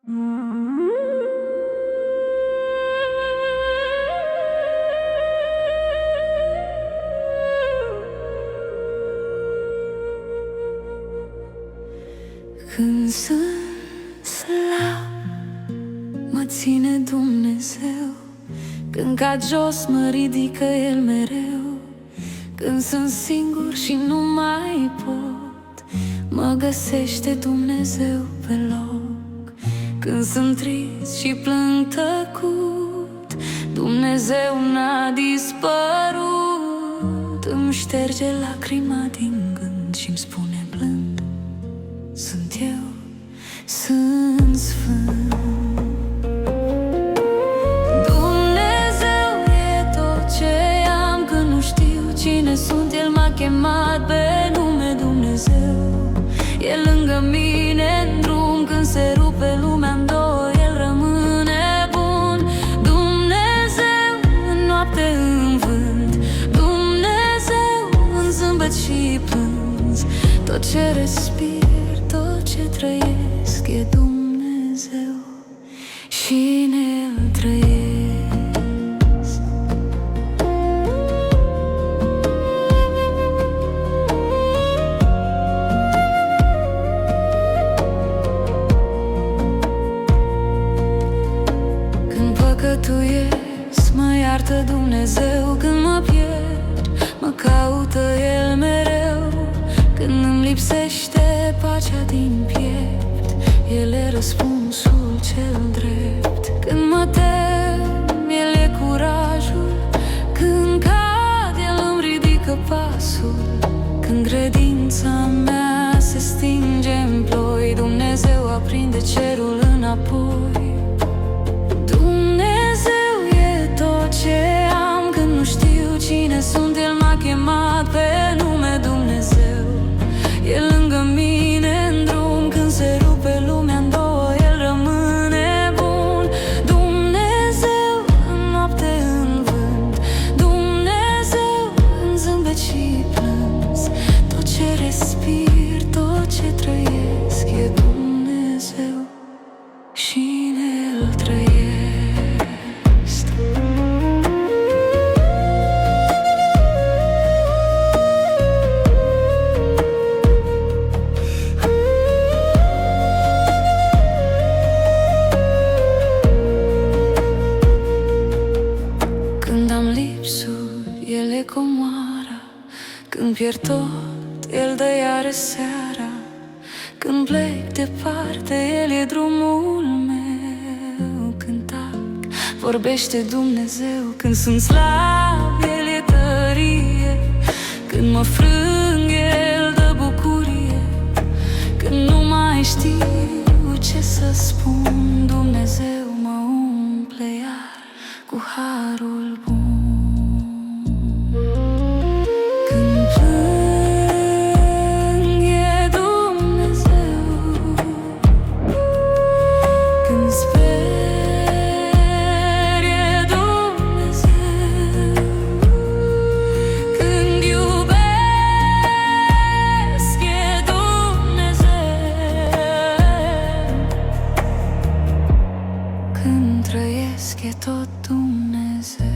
Când sunt slab, mă ține Dumnezeu. Când cad jos, mă ridică El mereu. Când sunt singur și nu mai pot, mă găsește Dumnezeu pe loc. Când sunt trist și plâng tăcut, Dumnezeu n-a dispărut. Îmi șterge lacrima din gând și-mi spune blând: sunt eu, sunt sfânt. Dumnezeu e tot ce am. Când nu știu cine sunt, El m-a chemat pe nume Dumnezeu. E lângă mine în drum. Când se rupe lumea-n două, El rămâne bun. Dumnezeu în noapte, în vânt, Dumnezeu în zâmbet și plâns. Tot ce respir, tot ce trăiesc, e Dumnezeu și în El trăiesc. Când păcătuiesc, mă iartă Dumnezeu. Când mă pierd, mă caută El mereu. Când îmi lipsește pacea din piept, El e răspunsul cel drept. Când mă tem, El e curajul. Când cad, El îmi ridică pasul. Când credința mea se stinge în ploi, Dumnezeu aprinde cerul înapoi. Dumnezeu e tot ce am. Când nu știu cine sunt, El m-a chemat pe nume Dumnezeu. E lângă mine în drum. Când se rupe lumea-n două, El rămâne bun. Dumnezeu în noapte, în vânt, Dumnezeu în zâmbet și plâns. Tot ce respir, tot ce trăiesc, e Dumnezeu și în El trăiesc. Când am lipsuri, El e comoara. Când pierd tot, El dă iară seara. Când plec departe, El e drumul meu. Când tac, vorbește Dumnezeu. Când sunt slab, El e tărie. Când mă frâng, El dă bucurie. Când nu mai știu ce să spun, Dumnezeu mă umple iar cu harul bun. Când plâng, e Dumnezeu. Când sper, e Dumnezeu. Când iubesc, e Dumnezeu. Când trăiesc, e tot Dumnezeu.